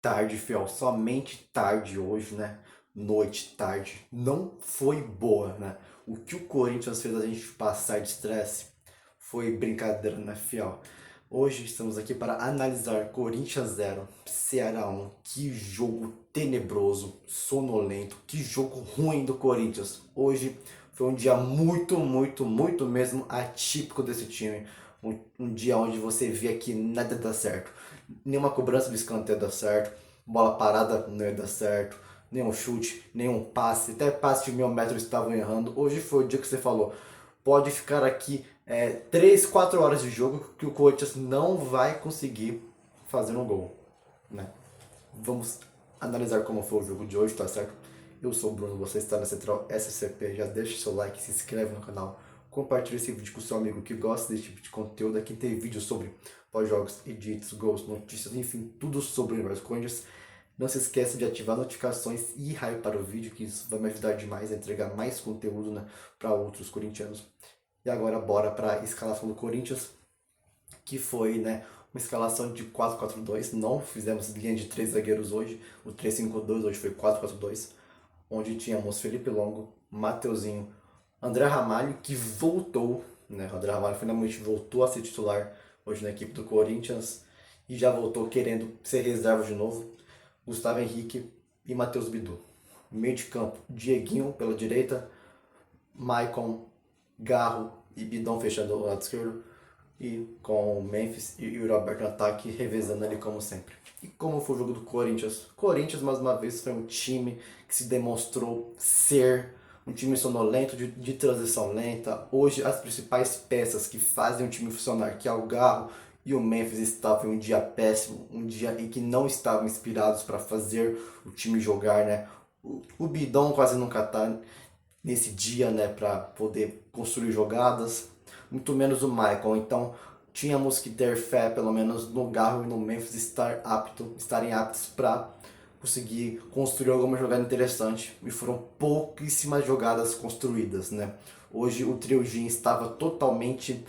tarde, fiel, somente tarde hoje, né? Noite, tarde, não foi boa, né? O que o Corinthians fez a gente passar de estresse foi brincadeira, né, fiel? Hoje estamos aqui para analisar Corinthians 0, Ceará 1. Que jogo tenebroso, sonolento, que jogo ruim do Corinthians. Hoje foi um dia muito mesmo atípico desse time. Um dia onde você via que nada dá certo. Nenhuma cobrança de escanteio dá certo, bola parada não ia dar certo, nenhum chute, nenhum passe, até passe de 1.000 metros estavam errando. Hoje foi o dia que você falou, pode ficar aqui 3, 4 horas de jogo que o Corinthians não vai conseguir fazer um gol, né? Vamos analisar como foi o jogo de hoje, tá certo? Eu sou o Bruno, você está na Central SCP, já deixa seu like, se inscreve no canal, compartilha esse vídeo com seu amigo que gosta desse tipo de conteúdo. Aqui tem vídeo sobre pós-jogos, edits, gols, notícias, enfim, tudo sobre o universo Corinthians. Não se esqueça de ativar notificações e hypar o vídeo, que isso vai me ajudar demais a entregar mais conteúdo, né, para outros corintianos. E agora bora para a escalação do Corinthians, que foi, né, uma escalação de 4-4-2. Não fizemos linha de 3 zagueiros hoje, o 3-5-2 hoje foi 4-4-2, onde tínhamos Felipe Longo, Mateuzinho, André Ramalho, que voltou, né? O André Ramalho finalmente voltou a ser titular hoje na equipe do Corinthians e já voltou querendo ser reserva de novo. Gustavo Henrique e Matheus Bidu. Meio de campo, Dieguinho pela direita, Maicon, Garro e Bidão fechando o lado esquerdo. E com o Memphis e o Roberto no ataque, revezando ali como sempre. E como foi o jogo do Corinthians? Corinthians, mais uma vez, foi um time que se demonstrou ser um time sonolento, de transição lenta. Hoje, as principais peças que fazem o time funcionar, que é o Garro e o Memphis, estavam em um dia péssimo, um dia em que não estavam inspirados para fazer o time jogar, né? O Bidão quase nunca tá nesse dia, né, para poder construir jogadas, muito menos o Michael. Então tínhamos que ter fé, pelo menos no Garro e no Memphis estarem aptos para conseguir construir alguma jogada interessante. E foram pouquíssimas jogadas construídas, né? Hoje o trio Jin estava totalmente,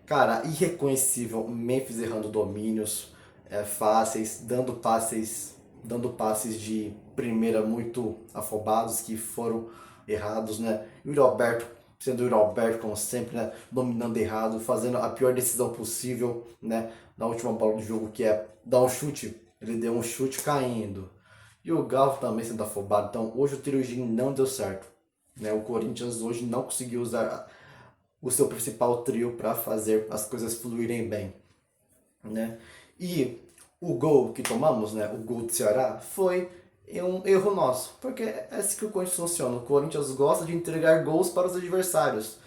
cara, irreconhecível. Memphis errando domínios fáceis, dando passes de primeira muito afobados que foram errados, né? E o Roberto, sendo o Roberto como sempre, né? Dominando errado, fazendo a pior decisão possível, né? Na última bola do jogo, que é dar um chute, ele deu um chute caindo. E o Galo também sendo afobado. Então hoje o Tirugin não deu certo, né? O Corinthians hoje não conseguiu usar o seu principal trio para fazer as coisas fluírem bem, né? E o gol que tomamos, né, o gol do Ceará, foi um erro nosso, porque é assim que o Corinthians funciona. O Corinthians gosta de entregar gols para os adversários,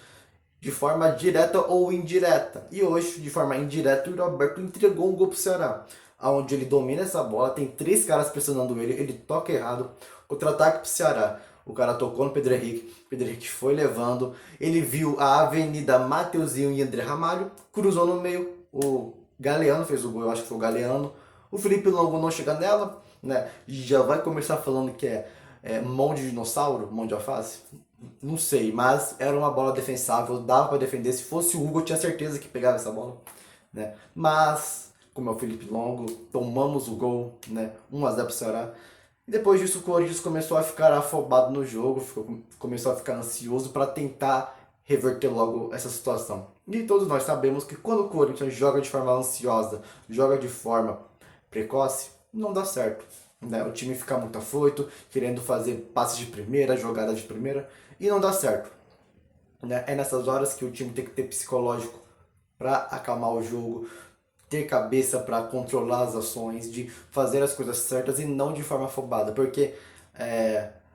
de forma direta ou indireta. E hoje, de forma indireta, o Roberto entregou um gol para o Ceará, onde ele domina essa bola, tem 3 caras pressionando ele, ele toca errado, contra-ataque para o Ceará. O cara tocou no Pedro Henrique foi levando, ele viu a avenida Mateuzinho e André Ramalho, cruzou no meio, o Galeano fez o gol, eu acho que foi o Galeano. O Felipe Longo não chega nela, né? Já vai começar falando que é mão de dinossauro, mão de alface. Não sei, mas era uma bola defensável, dava para defender. Se fosse o Hugo, eu tinha certeza que pegava essa bola, né? Mas, como é o Felipe Longo, tomamos o gol, né? 1-0 pro Ceará. E depois disso, o Corinthians começou a ficar afobado no jogo, começou a ficar ansioso para tentar reverter logo essa situação. E todos nós sabemos que quando o Corinthians joga de forma ansiosa, joga de forma precoce, não dá certo, né? O time fica muito afoito, querendo fazer passes de primeira, jogadas de primeira, e não dá certo, né? É nessas horas que o time tem que ter psicológico para acalmar o jogo, ter cabeça para controlar as ações, de fazer as coisas certas e não de forma afobada, porque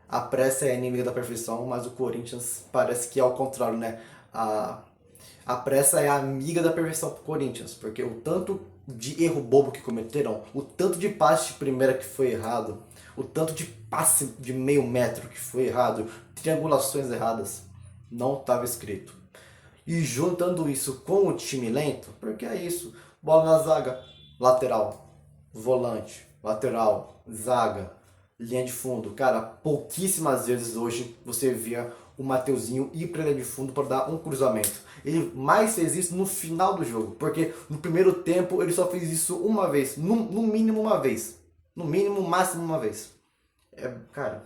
a pressa é inimiga da perfeição, mas o Corinthians parece que é ao contrário, né? A pressa é a amiga da perfeição pro Corinthians, porque o tanto de erro bobo que cometeram, o tanto de passe de primeira que foi errado, o tanto de passe de meio metro que foi errado, triangulações erradas, não estava escrito. E juntando isso com o time lento, porque é isso, bola na zaga, lateral, volante, lateral, zaga, linha de fundo. Cara, pouquíssimas vezes hoje você via o Mateuzinho ir para a linha de fundo para dar um cruzamento. Ele mais fez isso no final do jogo, porque no primeiro tempo ele só fez isso uma vez, no mínimo uma vez. No mínimo, máximo uma vez. Cara,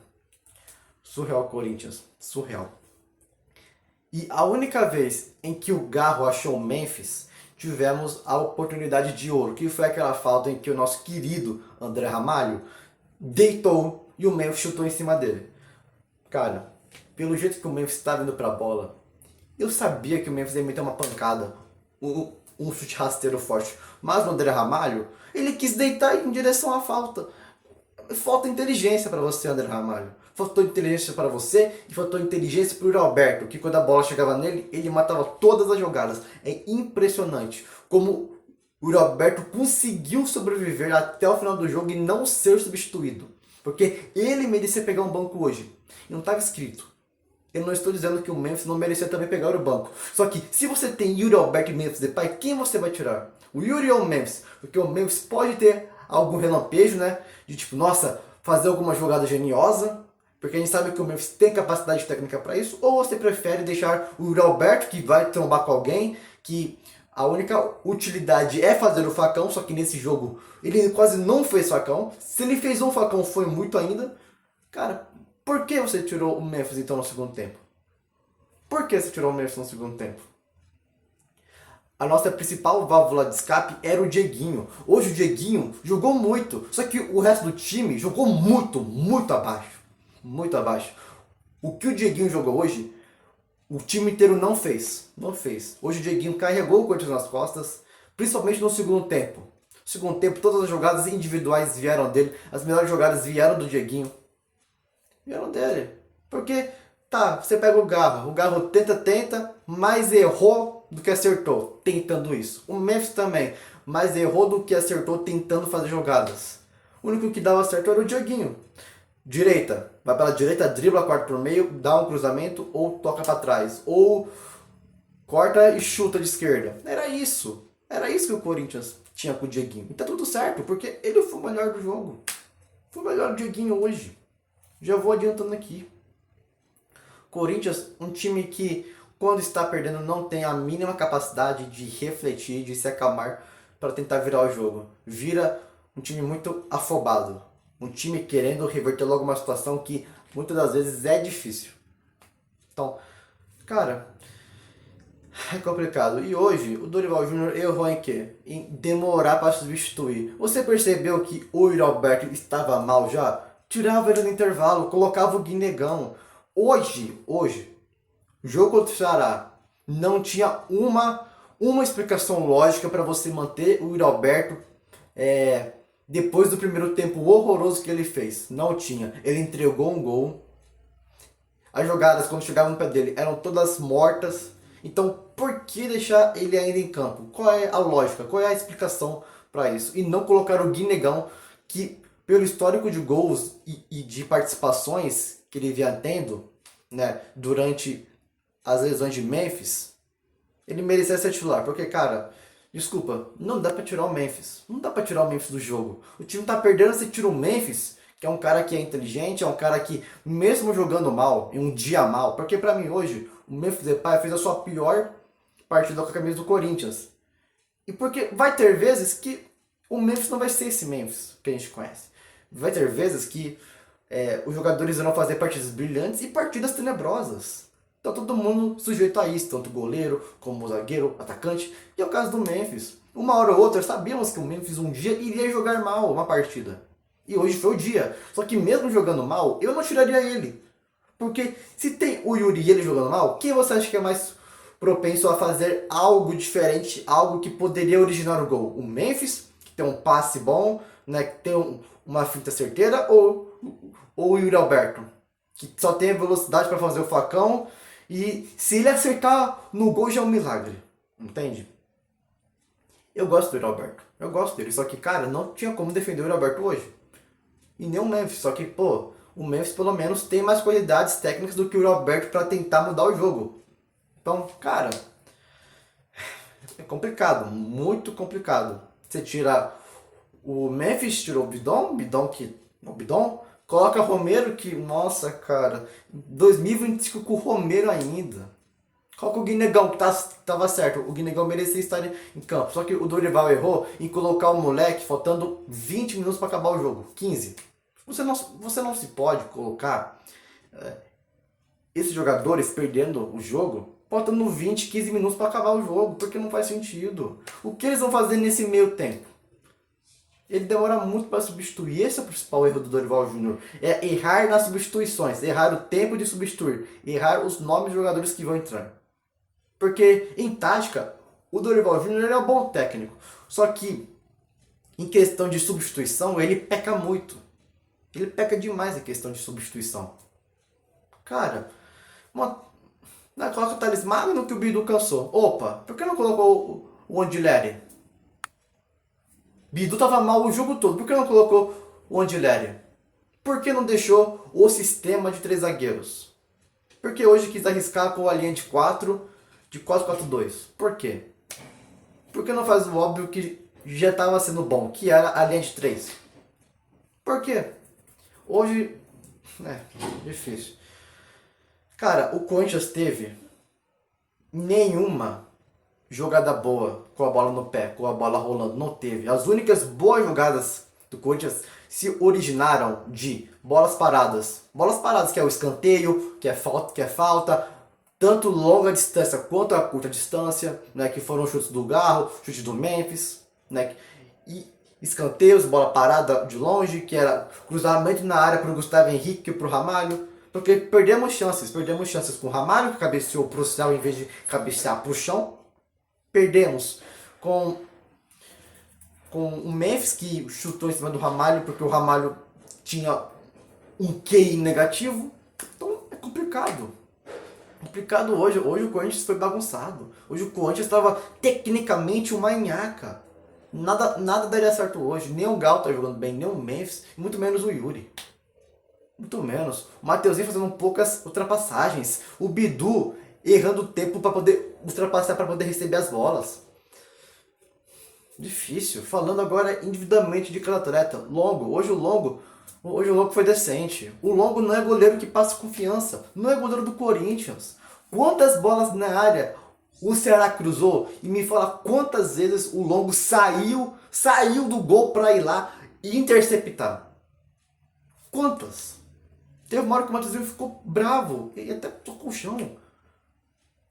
surreal Corinthians. Surreal. E a única vez em que o Garro achou o Memphis, tivemos a oportunidade de ouro, que foi aquela falta em que o nosso querido André Ramalho deitou e o Memphis chutou em cima dele. Cara, pelo jeito que o Memphis estava indo pra bola, eu sabia que o Memphis ia meter uma pancada, um chute rasteiro forte. Mas o André Ramalho, ele quis deitar em direção à falta. Falta inteligência para você, André Ramalho. Faltou inteligência para você e faltou inteligência para o Alberto, que quando a bola chegava nele, ele matava todas as jogadas. É impressionante como o Alberto conseguiu sobreviver até o final do jogo e não ser substituído. Porque ele merecia pegar um banco hoje. E não estava escrito. Eu não estou dizendo que o Memphis não merecia também pegar o banco. Só que se você tem Yuri Alberto e Memphis Depay, quem você vai tirar? O Yuri ou o Memphis? Porque o Memphis pode ter algum relampejo, né? De tipo, nossa, fazer alguma jogada geniosa. Porque a gente sabe que o Memphis tem capacidade técnica para isso. Ou você prefere deixar o Yuri Alberto, que vai trombar com alguém, que a única utilidade é fazer o facão, só que nesse jogo ele quase não fez facão. Se ele fez um facão, foi muito ainda. Cara, por que você tirou o Memphis então no segundo tempo? Por que você tirou o Memphis no segundo tempo? A nossa principal válvula de escape era o Dieguinho. Hoje o Dieguinho jogou muito, só que o resto do time jogou muito, muito abaixo. Muito abaixo. O que o Dieguinho jogou hoje, o time inteiro não fez. Não fez. Hoje o Dieguinho carregou o Corinthians nas costas, principalmente no segundo tempo. No segundo tempo, todas as jogadas individuais vieram dele, as melhores jogadas vieram do Dieguinho. Vieram dele. Porque, tá, você pega o Garro tenta, mas errou do que acertou, tentando isso. O Memphis também, mas errou do que acertou tentando fazer jogadas. O único que dava certo era o Dieguinho. Direita, vai pela direita, dribla, corta por meio, dá um cruzamento ou toca para trás. Ou corta e chuta de esquerda. Era isso. Era isso que o Corinthians tinha com o Dieguinho. E tá tudo certo, porque ele foi o melhor do jogo. Foi o melhor do Dieguinho hoje. Já vou adiantando aqui. Corinthians, um time que quando está perdendo não tem a mínima capacidade de refletir, de se acalmar para tentar virar o jogo. Vira um time muito afobado. Um time querendo reverter logo uma situação que muitas das vezes é difícil. Então, cara, é complicado. E hoje, o Dorival Júnior errou em quê? Em demorar para substituir. Você percebeu que o Yuri Alberto estava mal já? Tirava ele no intervalo, colocava o Guinegão. Hoje, o jogo contra o Ceará não tinha uma explicação lógica para você manter o Yuri Alberto depois do primeiro tempo horroroso que ele fez. Não tinha. Ele entregou um gol. As jogadas, quando chegavam no pé dele, eram todas mortas. Então, por que deixar ele ainda em campo? Qual é a lógica? Qual é a explicação para isso? E não colocar o Guinegão, que pelo histórico de gols e de participações que ele vinha tendo, né, durante as lesões de Memphis, ele merecia ser titular. Porque, cara, desculpa, não dá pra tirar o Memphis. Não dá pra tirar o Memphis do jogo. O time tá perdendo, você tira o Memphis, que é um cara que é inteligente, é um cara que, mesmo jogando mal, em um dia mal, porque pra mim hoje, o Memphis Depay fez a sua pior partida com a camisa do Corinthians. E porque vai ter vezes que o Memphis não vai ser esse Memphis que a gente conhece. Vai ter vezes que os jogadores vão fazer partidas brilhantes e partidas tenebrosas. Tá todo mundo sujeito a isso, tanto o goleiro como o zagueiro, atacante. E é o caso do Memphis. Uma hora ou outra sabíamos que o Memphis um dia iria jogar mal uma partida. E hoje foi o dia. Só que mesmo jogando mal, eu não tiraria ele. Porque se tem o Yuri e ele jogando mal, quem você acha que é mais propenso a fazer algo diferente, algo que poderia originar o gol? O Memphis, que tem um passe bom, né, que tem uma finta certeira, ou o Yuri Alberto, que só tem a velocidade para fazer o facão, e se ele acertar no gol já é um milagre, entende? Eu gosto do Yuri Alberto, eu gosto dele, só que, cara, não tinha como defender o Yuri Alberto hoje. E nem o Memphis, só que, pô, o Memphis pelo menos tem mais qualidades técnicas do que o Yuri Alberto para tentar mudar o jogo. Então, cara, é complicado, muito complicado. Você tira o Memphis, tirou o Bidon, coloca Romero que, nossa, cara, 2025 com o Romero ainda. Coloca o Guinegão, que tava certo. O Guinegão merecia estar em campo. Só que o Dorival errou em colocar o moleque faltando 20 minutos para acabar o jogo. 15. Você não se pode colocar esses jogadores perdendo o jogo faltando 20, 15 minutos para acabar o jogo. Porque não faz sentido. O que eles vão fazer nesse meio tempo? Ele demora muito para substituir. Esse é o principal erro do Dorival Júnior. É errar nas substituições. Errar o tempo de substituir. Errar os nomes de jogadores que vão entrar. Porque em tática, o Dorival Júnior é um bom técnico. Só que em questão de substituição, ele peca muito. Ele peca demais em questão de substituição. Cara, coloca o Thales Magno que o Bidu cansou. Opa, por que não colocou o Andileri? Bidu tava mal o jogo todo. Por que não colocou o Andileri? Por que não deixou o sistema de 3 zagueiros? Porque hoje quis arriscar com a linha de 4, de 4-4-2. Por quê? Por que não faz o óbvio que já estava sendo bom, que era a linha de 3? Por quê? Hoje, difícil. Cara, o Corinthians teve nenhuma jogada boa com a bola no pé, com a bola rolando. Não teve. As únicas boas jogadas do Corinthians se originaram de bolas paradas. Bolas paradas, que é o escanteio, que é falta, tanto longa distância quanto a curta distância, né, que foram chutes do Garro, chutes do Memphis, né, e escanteios, bola parada de longe, que era cruzamento na área para o Gustavo Henrique e para o Ramalho, porque perdemos chances com o Ramalho, que cabeceou para o céu em vez de cabecear para o chão, perdemos com o Memphis, que chutou em cima do Ramalho, porque o Ramalho tinha um QI negativo, então é complicado. Hoje o Corinthians foi bagunçado. Hoje o Corinthians estava tecnicamente uma nhaca. Nada daria certo hoje. Nem o Gal tá jogando bem, nem o Memphis, muito menos o Yuri. Muito menos. O Mateuzinho fazendo poucas ultrapassagens. O Bidu errando tempo para poder ultrapassar, para poder receber as bolas. Difícil. Falando agora individualmente de cada atleta. Hoje o Longo foi decente. O Longo não é goleiro que passa confiança. Não é goleiro do Corinthians. Quantas bolas na área o Ceará cruzou? E me fala quantas vezes o Longo saiu do gol para ir lá e interceptar. Quantas? Teve uma hora que o Matheusinho ficou bravo. E até tocou o chão.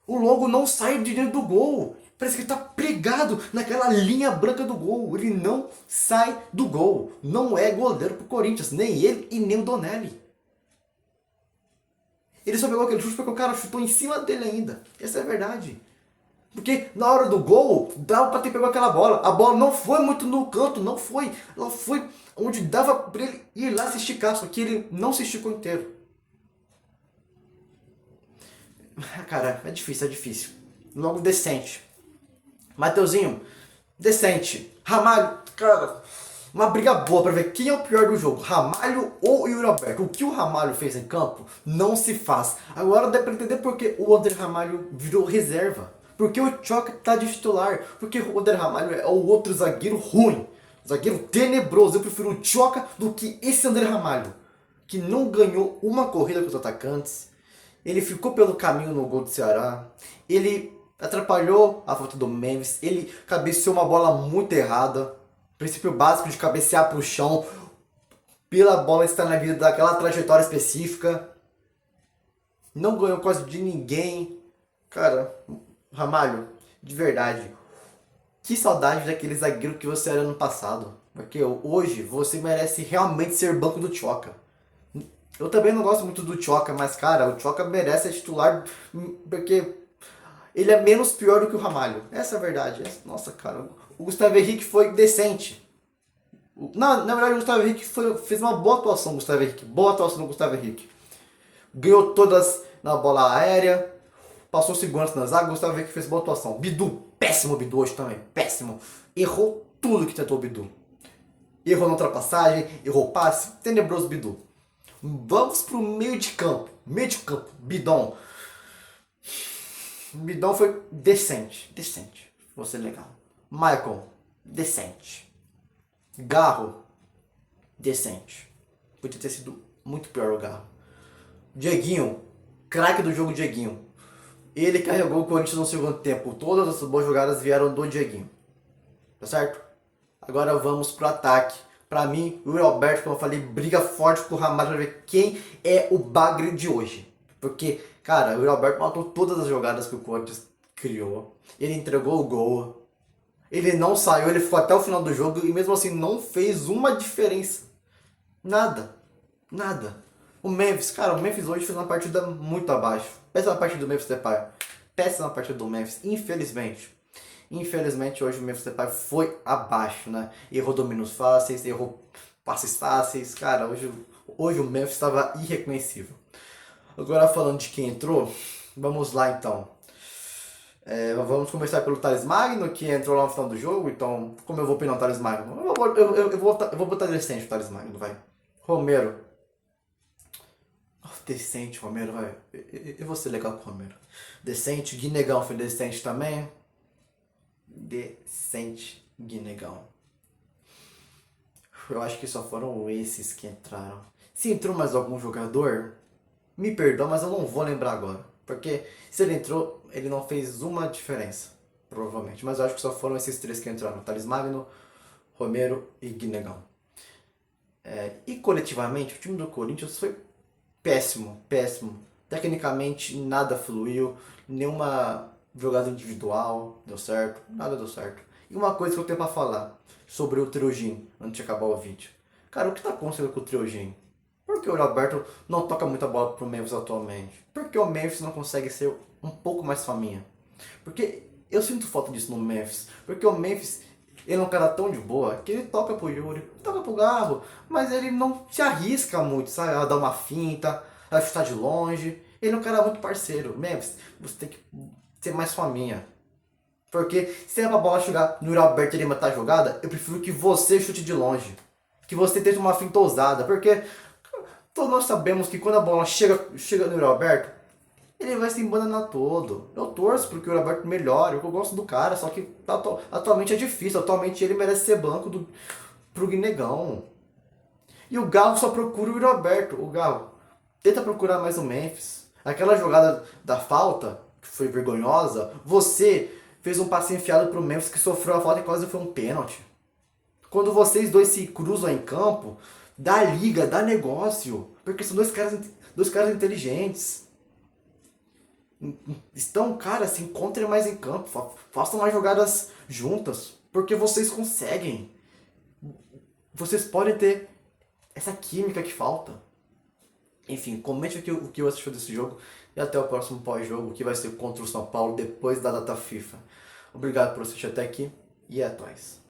O Longo não sai de dentro do gol. Parece que ele está pregado naquela linha branca do gol. Ele não sai do gol. Não é goleiro pro Corinthians. Nem ele e nem o Donelli. Ele só pegou aquele chute porque o cara chutou em cima dele ainda. Essa é a verdade. Porque na hora do gol, dava pra ter pegado aquela bola. A bola não foi muito no canto, não foi. Ela foi onde dava pra ele ir lá se esticar. Só que ele não se esticou inteiro. Cara, é difícil. Logo decente. Mateuzinho, decente. Ramalho, cara, uma briga boa pra ver quem é o pior do jogo, Ramalho ou Yuri Alberto. O que o Ramalho fez em campo não se faz. Agora dá pra entender porque o André Ramalho virou reserva. Porque o Tchoca tá de titular. Porque o André Ramalho é o outro zagueiro ruim. Zagueiro tenebroso. Eu prefiro o Tchoca do que esse André Ramalho. Que não ganhou uma corrida com os atacantes. Ele ficou pelo caminho no gol do Ceará. Ele atrapalhou a volta do Memphis. Ele cabeceou uma bola muito errada. Princípio básico de cabecear para o chão. Pela bola estar na vida daquela trajetória específica. Não ganhou quase de ninguém. Cara, Ramalho, de verdade. Que saudade daquele zagueiro que você era no passado. Porque hoje você merece realmente ser banco do Tchoca. Eu também não gosto muito do Tchoca, mas cara, o Tchoca merece ser titular porque ele é menos pior do que o Ramalho. Essa é a verdade. Nossa, cara, o Gustavo Henrique foi decente. Na verdade, o Gustavo Henrique fez uma boa atuação, Boa atuação do Gustavo Henrique. Ganhou todas na bola aérea, passou segurança na zaga, o Gustavo Henrique fez boa atuação. Bidu, péssimo Bidu hoje também, péssimo. Errou tudo que tentou o Bidu. Errou na ultrapassagem, errou passe, tenebroso Bidu. Vamos pro meio de campo. Bidon. Bidon foi decente. Vou ser legal. Michael, decente. Garro, decente. Podia ter sido muito pior o Garro. Dieguinho, craque do jogo Dieguinho. Ele carregou o Corinthians no segundo tempo. Todas as boas jogadas vieram do Dieguinho. Tá certo? Agora vamos pro ataque. Pra mim, o Yuri Alberto, como eu falei, briga forte com o Ramalho pra ver quem é o bagre de hoje. Porque, cara, o Yuri Alberto matou todas as jogadas que o Corinthians criou. Ele entregou o gol. Ele não saiu, ele ficou até o final do jogo e mesmo assim não fez uma diferença. Nada. Nada. O Memphis, cara, o Memphis hoje fez uma partida muito abaixo. Péssima partida do Memphis Depay. Péssima partida do Memphis, infelizmente. Infelizmente hoje o Memphis Depay foi abaixo, né? Errou domínios fáceis, errou passes fáceis. Cara, hoje o Memphis estava irreconhecível. Agora falando de quem entrou, vamos lá então. Vamos começar pelo Thales Magno, que entrou lá no final do jogo. Então, como eu vou opinar o Thales Magno? Eu vou botar decente o Thales Magno, vai. Romero. Oh, decente, Romero, vai. Eu vou ser legal com o Romero. Decente, Guinegão foi decente também. Decente, Guinegão. Eu acho que só foram esses que entraram. Se entrou mais algum jogador, me perdoa, mas eu não vou lembrar agora. Porque se ele entrou, ele não fez uma diferença. Provavelmente. Mas eu acho que só foram esses três que entraram. Thales Magno, Romero e Guinegão. E coletivamente, o time do Corinthians foi péssimo, péssimo. Tecnicamente nada fluiu, nenhuma jogada individual deu certo, nada deu certo. E uma coisa que eu tenho pra falar sobre o Triogin, antes de acabar o vídeo. Cara, o que tá acontecendo com o Triogin? Por que o Roberto não toca muita bola pro Memphis atualmente? Por que o Memphis não consegue ser um pouco mais faminha? Porque eu sinto falta disso no Memphis. Porque o Memphis, ele é um cara tão de boa que ele toca pro Yuri, toca pro Garro, mas ele não se arrisca muito, sabe? A dar uma finta, a chutar de longe. Ele é um cara muito parceiro. Memphis, você tem que ser mais faminha. Porque se é pra bola chegar no Yuri Alberto e ele matar a jogada, eu prefiro que você chute de longe. Que você tente uma finta ousada. Porque todos nós sabemos que quando a bola chega no Yuri Alberto, ele vai se embananar todo. Eu torço porque o Yuri Alberto melhore, eu gosto do cara, só que atualmente é difícil. Atualmente ele merece ser banco pro Guinegão. E o Galo só procura o Yuri Alberto. O Galo tenta procurar mais o Memphis. Aquela jogada da falta, que foi vergonhosa, você fez um passe enfiado pro Memphis que sofreu a falta e quase foi um pênalti. Quando vocês dois se cruzam em campo, dá liga, dá negócio. Porque são dois caras inteligentes. Então, cara, se encontrem mais em campo. Façam mais jogadas juntas. Porque vocês conseguem. Vocês podem ter essa química que falta. Enfim, comente aqui o que você achou desse jogo. E até o próximo pós-jogo, que vai ser contra o São Paulo depois da data FIFA. Obrigado por assistir até aqui. E é nóis.